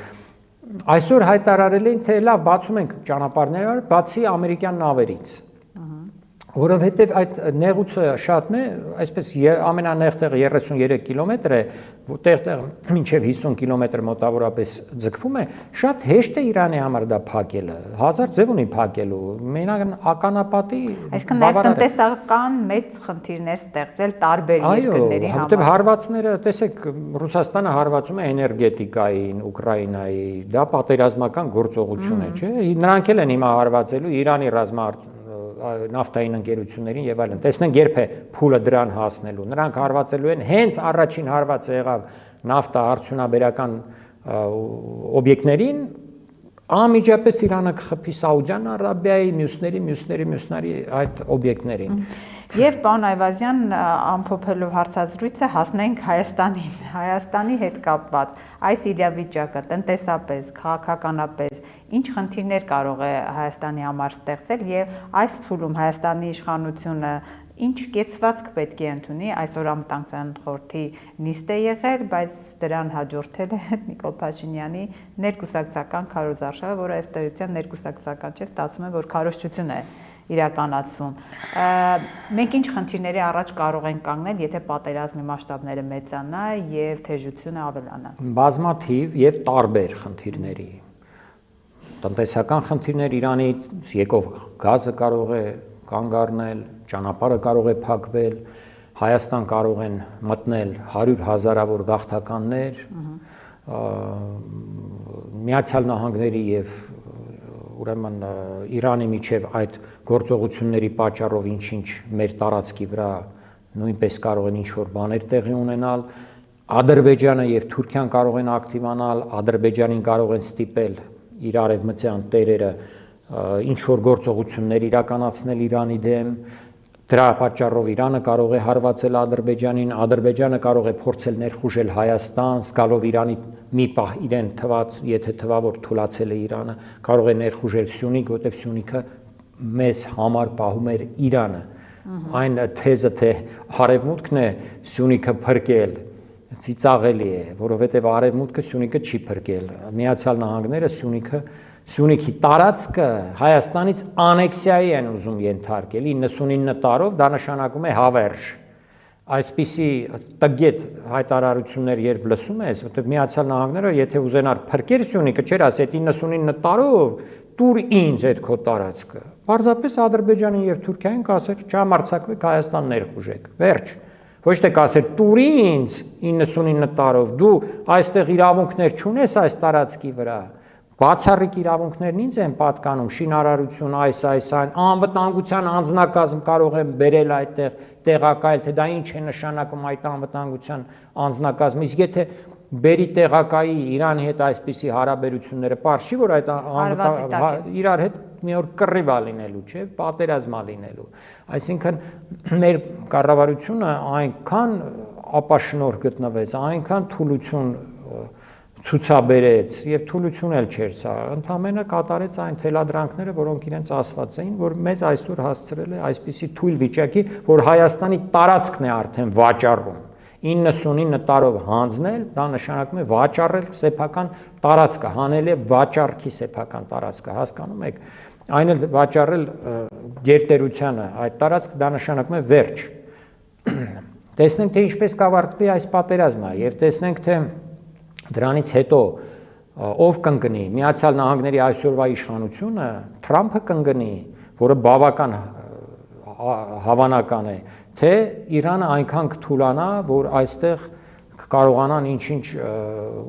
Այսօր հայտարարել են, թե լավ բացում ենք ճանապարհները, բացի ամերիկյան նավերից, որովհետև այդ նեղուցը շատն է, այսպես ամենանեղ տեղը 33 կիլոմետր է, որտեղ մինչև 50 կիլոմետր մոտավորապես ձգվում է, շատ հեշտ է Իրանի համար դա փակելը, հազար ձև ունի փակելու, մենակ ականապատի այսինքն նաև տնտեսական մեծ խնդիրներ ստեղծել տարբեր երկրների համար։ Որտեղ հարվածները, տեսեք, Ռուսաստանը հարվածում է էներգետիկային, Ուկրաինայի, դա պատերազմական գործողություն է, չէ՞։ Նրանք էլ են հիմա հարվածելու Իրանի նավթային ընկերություններին եւ այլն։ Տեսնենք երբ է փուլը դրան հասնելու։ Նրանք հարվածելու են հենց առաջին հարվածը եղավ նավթա արդյունաբերական օբյեկտներին, անմիջապես Իրանը կխփի Սաուդյան Արաբիայի, մյուսների այդ օբյեկտներին։ Եվ պարոն Այվազյան, ամփոփելով հարցազրույցը հասնենք Հայաստանին, Հայաստանի հետ կապված այս իրավիճակը տնտեսապես, քաղաքականապես ինչ խնդիրներ կարող է Հայաստանի համար ստեղծել եւ այս փուլում Հայաստանի իշխանությունը ինչ կեցվածք պետք է ընդունի, այսօր Անվտանգության խորհրդի նիստ է եղել, բայց դրան հաջորդել է Նիկոլ Փաշինյանի ներկուսակցական քարոզարշավը, որը ըստ էության ներկուսակցական չէ, ստացվում է, որ քարոզչություն է իրականացվում։ Մենք ինչ խնդիրների առաջ կարող ենք կանգնել, եթե պատերազմի մասշտաբները մեծանա եւ թեժությունը ավելանա։ Բազմաթիվ եւ տարբեր խնդիրների։ Տնտեսական խնդիրներ, Իրանից եկող գազը կարող է կանգ առնել, ճանապարհը կարող է փակվել, Հայաստան կարող են մտնել 100,000-ավոր գաղթականներ, Միացյալ Նահանգների եւ ուրեմն Իրանի միջև այդ գործողությունների պատճառով ինչ-ինչ մեր տարածքի վրա նույնպես կարող են ինչ-որ բաներ տեղի ունենալ, Ադրբեջանը եւ Թուրքիան կարող են ակտիվանալ, Ադրբեջանին կարող են ստիպել իր արևմտյան տերերը ինչ-որ գործողություններ իրականացնել Իրանի դեմ, Դրա պատճառով Իրանը կարող է հարվածել Ադրբեջանին, Ադրբեջանը կարող է փորձել ներխուժել Հայաստան, զգալով Իրանի մի պահ իրեն թված, եթե թվա որ թուլացել է Իրանը, կարող է ներխուժել Սյունիք, որտեղ Սյունիքը մեզ համար պահում էր Իրանը։ Այն թեզը, թե Արևմուտքն է Սյունիքը փրկել, ծիծաղելի է, որովհետև Արևմուտքը Սյունիքը չի փրկել։ Միացյալ Նահանգները Սյունիքի տարածքը Հայաստանից անեքսիայի են ուզում ենթարկել 99 տարով, դա նշանակում է հավերժ։ Այսպիսի տգետ հայտարարություններ երբ լսում ես, որտեղ Միացյալ Նահանգները եթե ուզենար փրկել Սյունիքը, չէր ասի 99 տարով տուր ինձ այդ քո տարածքը։ Պարզապես Ադրբեջանին եւ Թուրքիային կասեր չհամարձակվեք Հայաստան ներխուժեք։ Վերջ։ Ոչ թե կասեր տուր ինձ 99 տարով, դու այստեղ իրավունքներ չունես այս տարածքի վրա։ Բացառիկ իրավունքներն ինձ են պատկանում, շինարարություն, այն, անվտանգության անձնակազմ կարող եմ բերել այդտեղ, տեղակայել, թե դա ինչ է նշանակում այդ անվտանգության անձնակազմը, իսկ եթե բերի տեղակայի Իրանի հետ այսպիսի հարաբերությունները, պարզ չի, որ այդ իրար հետ մի օր կռիվա լինելու, չէ, պատերազմա լինելու։ Այսինքն մեր կառավարությունը այնքան ապաշնորհ գտնվեց, այնքան թուլություն ցուցաբերեց եւ թուլություն էլ չէր սա, ընդհանրապես կատարեց այն թելադրանքները, որոնք իրենց ասված էին, որ մեզ այսօր հասցրել է այսպիսի թույլ վիճակի, որ Հայաստանի տարածքն է արդեն վաճառում։ 99 տարով հանձնել, դա նշանակում է վաճառել սեփական տարածքը, հանել է վաճառքի սեփական տարածքը, հասկանում եք։ Այն էլ վաճառել գերտերությանը, այդ տարածքը դա նշանակում է վերջ։ Տեսնենք թե ինչպես կավարտվի այս պատերազմը եւ տեսնենք թե դրանից հետո ով կընկնի Միացյալ Նահանգների այսօրվա իշխանությունը, Թրամփը կընկնի, որը բավական հավանական է, թե Իրանը այնքան կթուլանա, որ այստեղ կարողանան ինչ-ինչ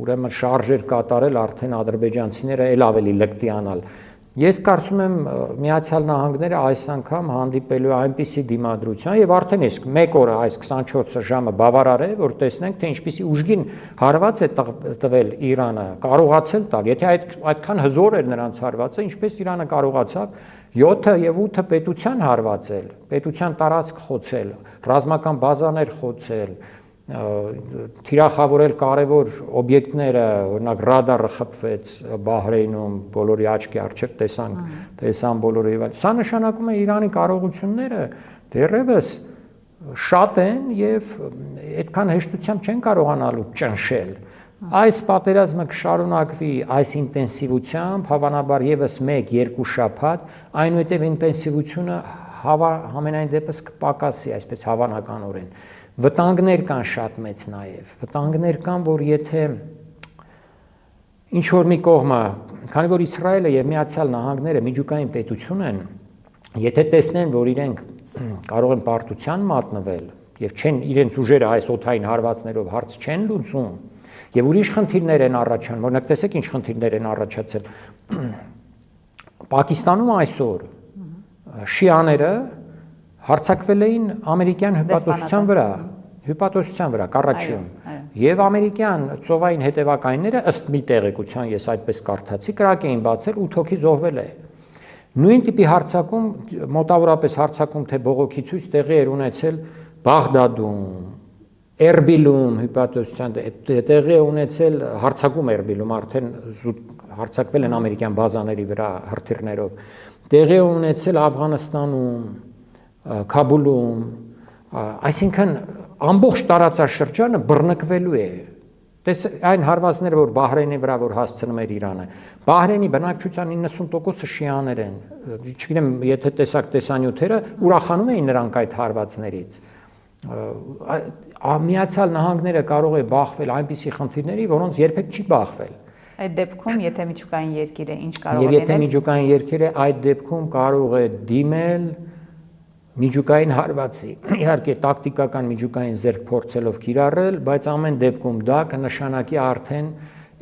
ուրեմն շարժեր կատարել արդեն ադրբեջանցիները էլ ավելի լկտիանալ։ Ես կարծում եմ Միացյալ Նահանգները այս անգամ հանդիպելու է այնպիսի դիմադրության եւ արդեն իսկ մեկ օրը այս 24 ժամը բավարար է, որ տեսնենք թե ինչպիսի ուժգին հարված է տվել Իրանը, կարողացել տալ, եթե այդքան հզոր էր նրանց հարվածը, ինչպես Իրանը կարողացավ 7 եւ 8 պետության հարվածել, պետության տարածք խոցել, ռազմական բազաներ խոցել, թիրախավորել կարևոր օբյեկտները, օրինակ ռադարը խփվեց Բահրեյնում, բոլորի աչքի առջև տեսան բոլորը եւ այլն։ Սա նշանակում է Իրանի կարողությունները դեռևս շատ են եւ այդքան հեշտությամբ չեն կարողանալու ճնշել։ Այս պատերազմը կշարունակվի այս ինտենսիվությամբ, հավանաբար եւս 1-2 շաբաթ, այնուհետեւ ինտենսիվությունը համենայն դեպս կպակասի, այսպես հավանականորեն։ Վտանգներ կան շատ մեծ նաև, վտանգներ կան, որ եթե ինչ-որ մի կողմը, քանի որ Իսրայելը և Միացյալ Նահանգները միջուկային պետություն են, եթե տեսնեն, որ իրենք կարող են պարտության մատնվել և չեն իրենց ուժերը այս օդային հարվածներով հարց չեն լուծում և ուրիշ խնդիրներ են առաջանում, օրինակ տեսեք ինչ խնդիրներ են առաջացել, Պակիստանում այսօր շիաները հարձակվել էին ամերիկյան հյուպատոսության վրա, Կարաչիում, եւ ամերիկյան ծովային հետևակայինները ըստ մի տեղեկության, ես այդպես կարդացի, կրակ էին բացել 8 հոգի զոհվել է։ Նույն տիպի հարձակում, մոտավորապես հարձակում թե բողոքի ցույց տեղի էր ունեցել Բաղդադում, Էրբիլում, հյուպատոսության տեղի է ունեցել հարձակում Էրբիլում, արդեն հարձակվել են ամերիկյան բազաների վրա հրթիռներով, տեղի է ունեցել Աֆղանստանում, Քաբուլում, այսինքն ամբողջ տարածաշրջանը բռնկվելու է։ Այն հարվածները, որ Բահրեյնի վրա որ հասցնում էր Իրանը, Բահրեյնի բնակչության 90%-ը շիաներ են, չգիտեմ, եթե տեսակ տեսանյութերը ուրախանում էին նրանք այդ հարվածներից։ Միացյալ Նահանգները կարող է բախվել այնպիսի խնդիրների, որոնց երբեք չի բախվել։ Այդ դեպքում, եթե միջուկային երկիր է, ինչ կարող է լինել։ Եվ եթե միջուկային երկիր է, այդ դեպքում կարող է դիմել միջուկային հարվածի, իհարկե տակտիկական միջուկային զերկ փորձելով կիրառել, բայց ամեն դեպքում դա կնշանակի արդեն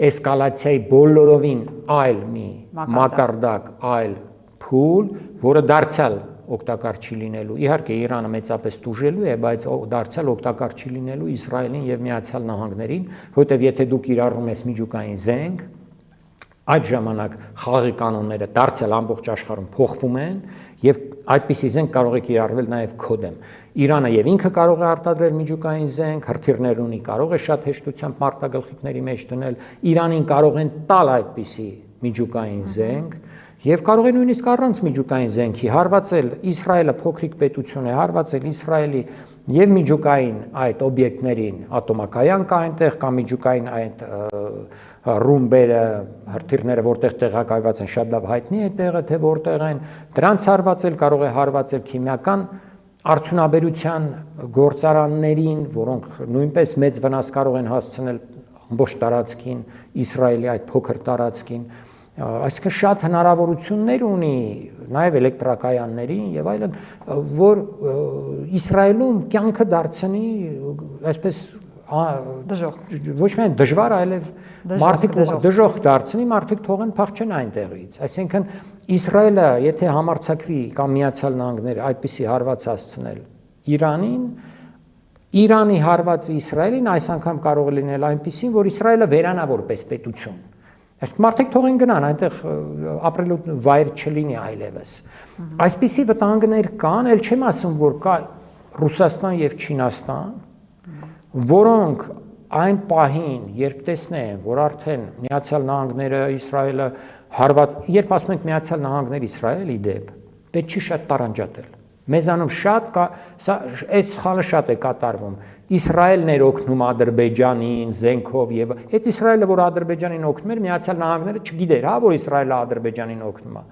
էսկալացիայի բոլորովին այլ մի մակարդակ, այլ փուլ, որը դարձյալ օգտակար չի լինելու։ Իհարկե Իրանը մեծապես տուժելու է, բայց դարձյալ օգտակար չի լինելու Իսրայելին եւ Միացյալ Նահանգներին, որտեղ եթե դուք կիրառում ես միջուկային զենք, այդ ժամանակ խաղի կանոնները դարձյալ ամբողջ աշխարհում փոխվում են եւ այդպիսի զենք կարող է կիրառվել նաև քո դեմ։ Իրանը եւ ինքը կարող է արտադրել միջուկային զենք, հրթիռներ ունի, կարող է շատ հեշտությամբ մարտագլխիկների մեջ դնել, Իրանին կարող են տալ այդպիսի միջուկային զենք եւ կարող է նույնիսկ առանց միջուկային զենքի հարվածել Իսրայելը փոքրիկ պետություն է, հարվածել Իսրայելի եւ միջուկային այդ օբյեկտներին, ատոմակայան կա այնտեղ կամ միջուկային այդ ռումբերը, հրթիռները, որտեղ տեղակայված են, շատ լավ հայտնի է տեղը, թե որտեղ են, դրանց հարվածել, կարող է հարվածել քիմիական արդյունաբերության գործարաններին, որոնք նույնպես մեծ վնաս կարող են հասցնել ամբողջ տարածքին, Իսրայելի այդ փոքր տարածքին, այսինքն շատ հնարավորություններ ունի նաև էլեկտրակայաններին եւ այլն, որ Իսրայելում կյանքը դարձնի այսպես դժոխք, ոչ միայն դժվար, այլև մարդիկ դժոխք դարձնի, մարդիկ թողեն փախչեն այնտեղից։ Այսինքն Իսրայելը, եթե համարձակվի կամ Միացյալ Նահանգները այդպիսի հարված հասցնել Իրանին, Իրանի հարվածը Իսրայելին այս անգամ կարող է լինել այնպիսին, որ Իսրայելը վերանա որպես պետություն։ Այսինքն մարդիկ թողեն գնան, այնտեղ ապրելու վայր չլինի այլևս։ Այսպիսի վտանգներ կան, ել չեմ ասում, որ կա Ռուսաստան եւ Չինաստան, որոնք այն պահին, երբ տեսնեն, որ արդեն Միացյալ Նահանգները, Իսրայելը երբ ասում ենք Միացյալ Նահանգներ Իսրայելի դեպ, պետք չի շատ տարանջատել։ Մեզանում շատ կա, սա այս սխալը շատ է կատարվում։ Իսրայելն էր օգնում Ադրբեջանին զենքով եւ այդ Իսրայելը, որ Ադրբեջանին օգնում էր, Միացյալ Նահանգները չգիտեր, հա, որ Իսրայելը Ադրբեջանին օգնում է։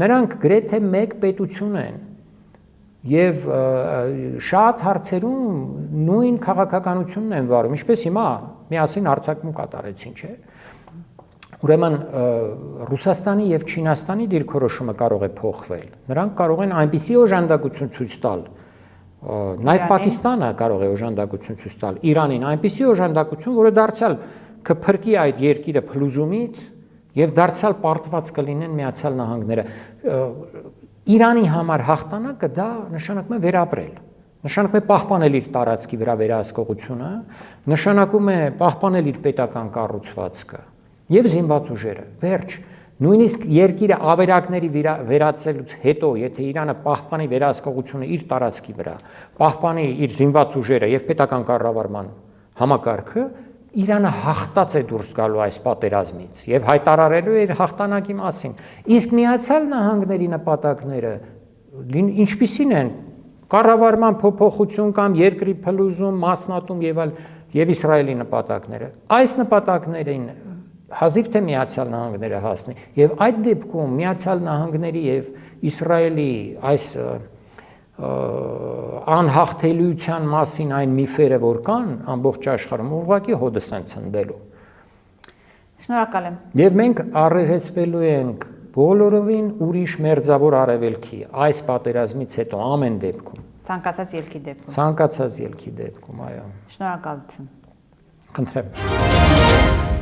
Նրանք գրեթե մեկ պետություն են եւ շատ հարցերում նույն քաղաքականությունն են վարում, ինչպես հիմա միասին հարձակում կատարեցին, չէ՞։ Ուրեմն Ռուսաստանի եւ Չինաստանի դիրքորոշումը կարող է փոխվել։ Նրանք կարող են այնպիսի օժանդակություն ցույց տալ, նաև Պակիստանը կարող է օժանդակություն ցույց տալ Իրանին, այնպիսի օժանդակություն, որը դարձյալ կփրկի այդ երկիրը փլուզումից եւ դարձյալ պարտված կլինեն Միացյալ Նահանգները։ Իրանի համար հաղթանակը դա նշանակում է վերապրել, նշանակում է պահպանել իր տարածքի վրա վերահսկողությունը, նշանակում է պահպանել իր պետական կառուցվածքը եւ զինված ուժերը։ Վերջ, նույնիսկ երկիրը ավերակների վերացելուց հետո, եթե Իրանը պահպանի վերահսկողությունը իր տարածքի վրա, պահպանի իր զինված ուժերը եւ պետական կառավարման համակարգը, Իրանը հաղթած է դուրս գալու այս պատերազմից եւ հայտարարելու է իր հաղթանակի մասին։ Իսկ Միացյալ Նահանգների նպատակները ինչպիսին են։ Կառավարման փոփոխություն կամ երկրի փլուզում, մասնատում եւ այլ եւ Իսրայելի նպատակները։ Այս նպատակներին հազիվ թե Միացյալ Նահանգները հասնի եւ այդ դեպքում Միացյալ Նահանգների եւ Իսրայելի այս անհաղթելիության մասին այն միֆերը, որ կան ամբողջ աշխարհում, ուղղակի հոդս են ցնդելու։ Շնորհակալ եմ։ Եվ մենք առերեսվելու ենք բոլորովին ուրիշ մերձավոր արևելքի այս պատերազմից հետո ամեն դեպքում։ Ցանկացած ելքի դեպքում։ Ցանկացած ելքի դեպքում, այո։ Շնորհակալություն։ Խնդրեմ։